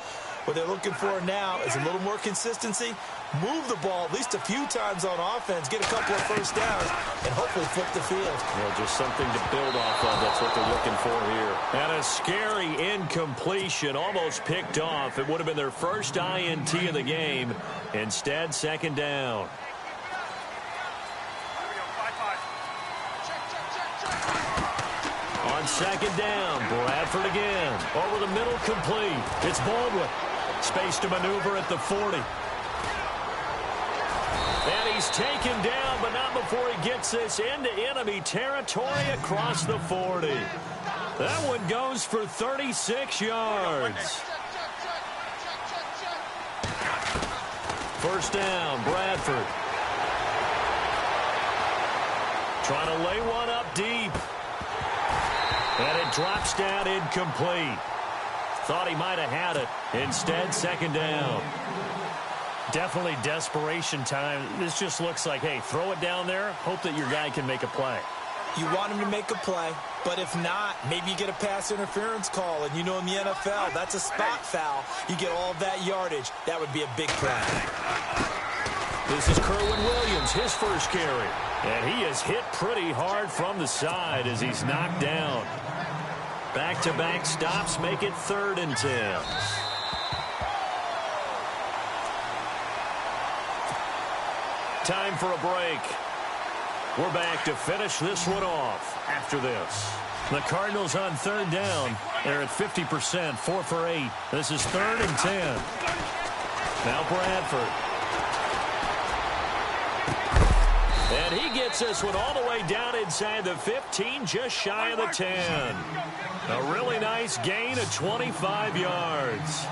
What they're looking for now is a little more consistency, move the ball at least a few times on offense, get a couple of first downs, and hopefully flip the field. Well, just something to build off of. That's what they're looking for here. And a scary incompletion, almost picked off. It would have been their first INT of the game. Instead, second down. On second down, Bradford again. Over the middle, complete. It's Baldwin. Space to maneuver at the 40. And he's taken down, but not before he gets this into enemy territory across the 40. That one goes for 36 yards. First down, Bradford. Trying to lay one up deep. And it drops down incomplete. Thought he might have had it. Instead, second down. Definitely desperation time. This just looks like, hey, throw it down there. Hope that your guy can make a play. You want him to make a play, but if not, maybe you get a pass interference call. And you know in the NFL, that's a spot foul. You get all of that yardage. That would be a big play. This is Kerwin Williams, his first carry. And he is hit pretty hard from the side as he's knocked down. Back-to-back stops make it 3rd and 10. Time for a break. We're back to finish this one off after this. The Cardinals on 3rd down. They're at 50%, 4 for 8. This is 3rd and 10. Now Bradford. And he gets this one all the way down inside the 15, just shy of the 10. A really nice gain of 25 yards.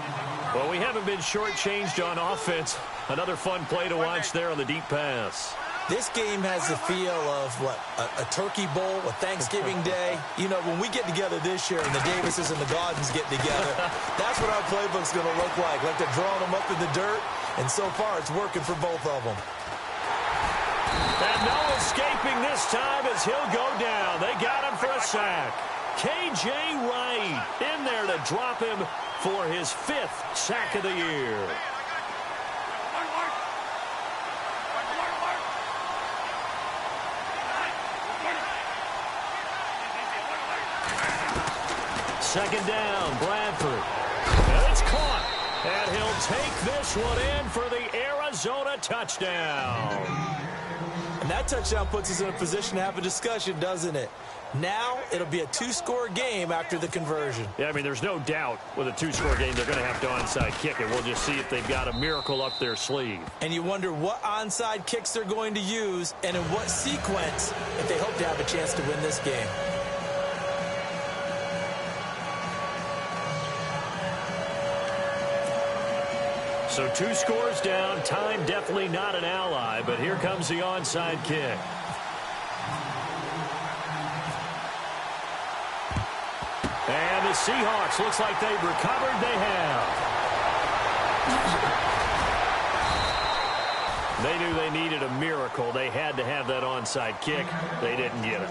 Well, we haven't been shortchanged on offense. Another fun play to watch there on the deep pass. This game has the feel of, a Turkey Bowl, a Thanksgiving Day. You know, when we get together this year and the Davises and the Gaudens get together, that's what our playbook's going to look like. Like they're drawing them up in the dirt, and so far it's working for both of them. And no escaping this time as he'll go down. They got him for a sack. K.J. Wright in there to drop him for his 5th sack of the year. Second down, Bradford. And it's caught. And he'll take this one in for the Arizona touchdown. And that touchdown puts us in a position to have a discussion, doesn't it? Now it'll be a 2-score game after the conversion. Yeah, I mean, there's no doubt with a 2-score game they're going to have to onside kick it. We'll just see if they've got a miracle up their sleeve. And you wonder what onside kicks they're going to use and in what sequence if they hope to have a chance to win this game. So 2 scores down. Time definitely not an ally, but here comes the onside kick. And the Seahawks, looks like they've recovered. They have. They knew they needed a miracle. They had to have that onside kick. They didn't get it.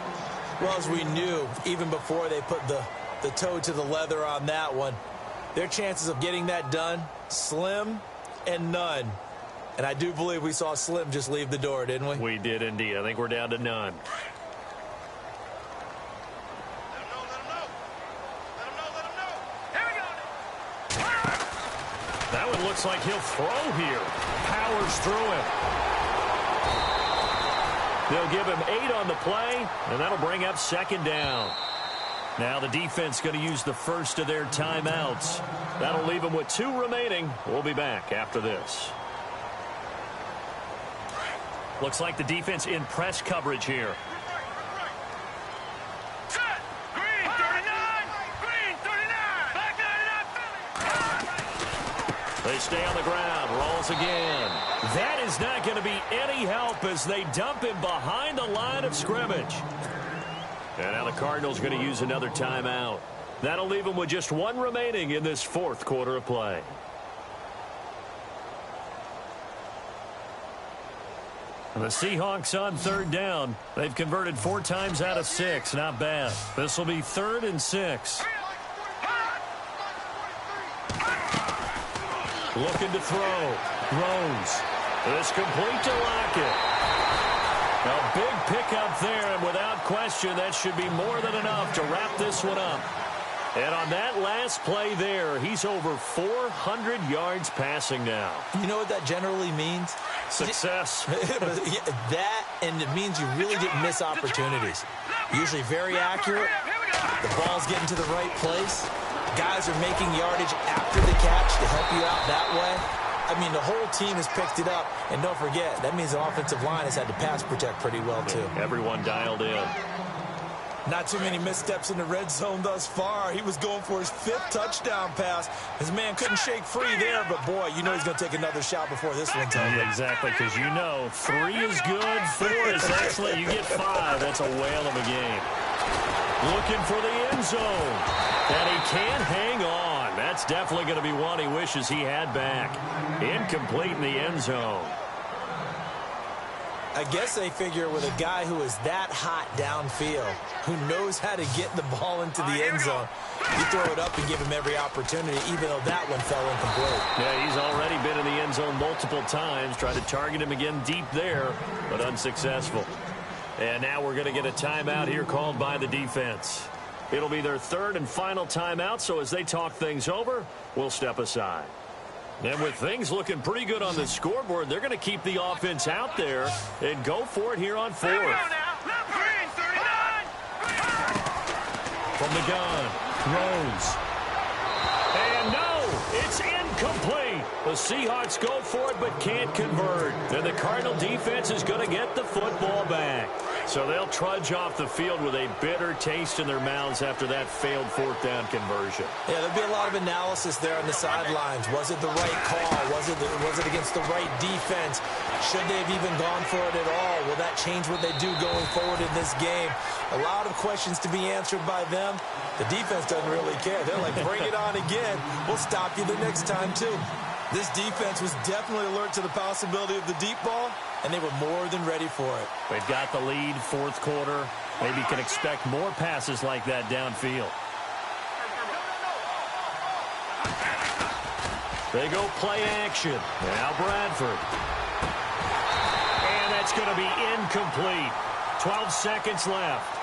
Well, as we knew, even before they put the toe to the leather on that one, their chances of getting that done, slim and none. And I do believe we saw Slim just leave the door, didn't we? We did indeed. I think we're down to none. That one looks like he'll throw here. Powers through him. They'll give him 8 on the play, and that'll bring up second down. Now the defense going to use the first of their timeouts. That'll leave them with 2 remaining. We'll be back after this. Looks like the defense in press coverage here. Set. Green 39. Green 39. Back 99. They stay on the ground. Rolls again. That is not going to be any help as they dump him behind the line of scrimmage. And now the Cardinals going to use another timeout. That'll leave them with just 1 remaining in this 4th quarter of play. The Seahawks on 3rd down. They've converted 4 times out of 6. Not bad. This will be 3rd and 6. Looking to throw. Throws. This complete to Lockett. A big pickup there, and without question, that should be more than enough to wrap this one up. And on that last play there, he's over 400 yards passing now. You know what that generally means? Success. That, and it means you really didn't miss opportunities. Usually very accurate. The ball's getting to the right place. Guys are making yardage after the catch to help you out that way. I mean, the whole team has picked it up. And don't forget, that means the offensive line has had to pass protect pretty well, too. Everyone dialed in. Not too many missteps in the red zone thus far. He was going for his 5th touchdown pass. His man couldn't shake free there, but boy, you know he's going to take another shot before this one's over. Yeah, exactly, because you know 3 is good, 4 is excellent. You get 5, that's a whale of a game. Looking for the end zone, and he can't hang on. That's definitely going to be one he wishes he had back. Incomplete in the end zone. I guess they figure with a guy who is that hot downfield, who knows how to get the ball into the end zone, you throw it up and give him every opportunity, even though that one fell incomplete. Yeah, he's already been in the end zone multiple times, tried to target him again deep there, but unsuccessful. And now we're going to get a timeout here called by the defense. It'll be their 3rd and final timeout, so as they talk things over, we'll step aside. And with things looking pretty good on the scoreboard, they're going to keep the offense out there and go for it here on 4th. From the gun, throws. And no, it's incomplete. The Seahawks go for it but can't convert. And the Cardinal defense is going to get the football back. So they'll trudge off the field with a bitter taste in their mouths after that failed 4th down conversion. Yeah, there'll be a lot of analysis there on the sidelines. Was it the right call? Was it against the right defense? Should they have even gone for it at all? Will that change what they do going forward in this game? A lot of questions to be answered by them. The defense doesn't really care. They're like, bring it on again. We'll stop you the next time, too. This defense was definitely alert to the possibility of the deep ball, and they were more than ready for it. They've got the lead, 4th quarter. Maybe can expect more passes like that downfield. They go play action. Now Bradford. And that's going to be incomplete. 12 seconds left.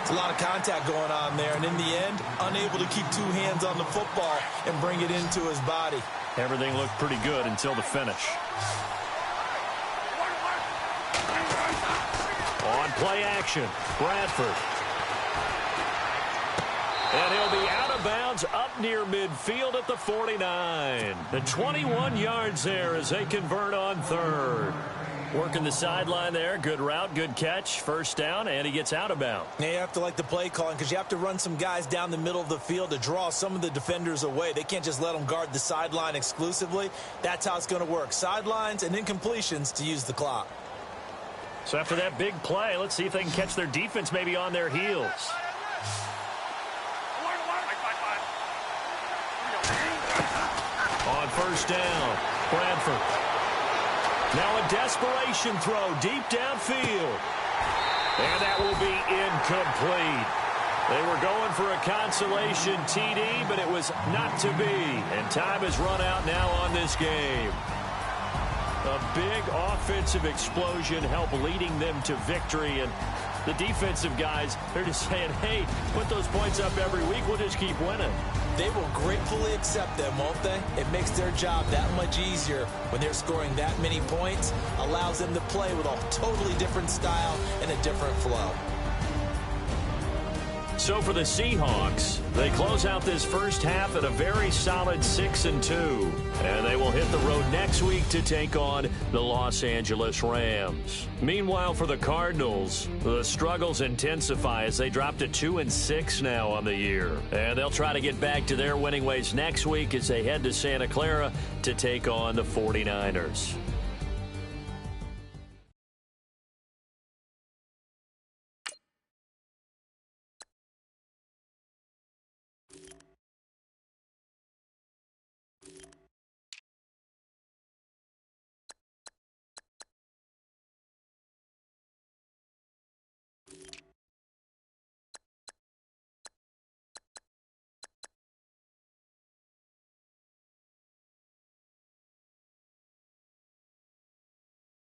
It's a lot of contact going on there, and in the end, unable to keep two hands on the football and bring it into his body. Everything looked pretty good until the finish. On play action, Bradford. And he'll be out of bounds up near midfield at the 49. The 21 yards there as they convert on third. Working the sideline there. Good route, good catch. First down, and he gets out of bounds. Now you have to like the play calling because you have to run some guys down the middle of the field to draw some of the defenders away. They can't just let them guard the sideline exclusively. That's how it's going to work. Sidelines and incompletions to use the clock. So after that big play, let's see if they can catch their defense maybe on their heels. On first down, Bradford. Now a desperation throw deep downfield. And that will be incomplete. They were going for a consolation TD, but it was not to be. And time has run out now on this game. A big offensive explosion helped leading them to victory. And the defensive guys, they're just saying, hey, put those points up every week. We'll just keep winning. They will gratefully accept them, won't they? It makes their job that much easier when they're scoring that many points. Allows them to play with a totally different style and a different flow. So for the Seahawks, they close out this first half at a very solid 6-2. And they will hit the road next week to take on the Los Angeles Rams. Meanwhile, for the Cardinals, the struggles intensify as they drop to 2-6 now on the year. And they'll try to get back to their winning ways next week as they head to Santa Clara to take on the 49ers.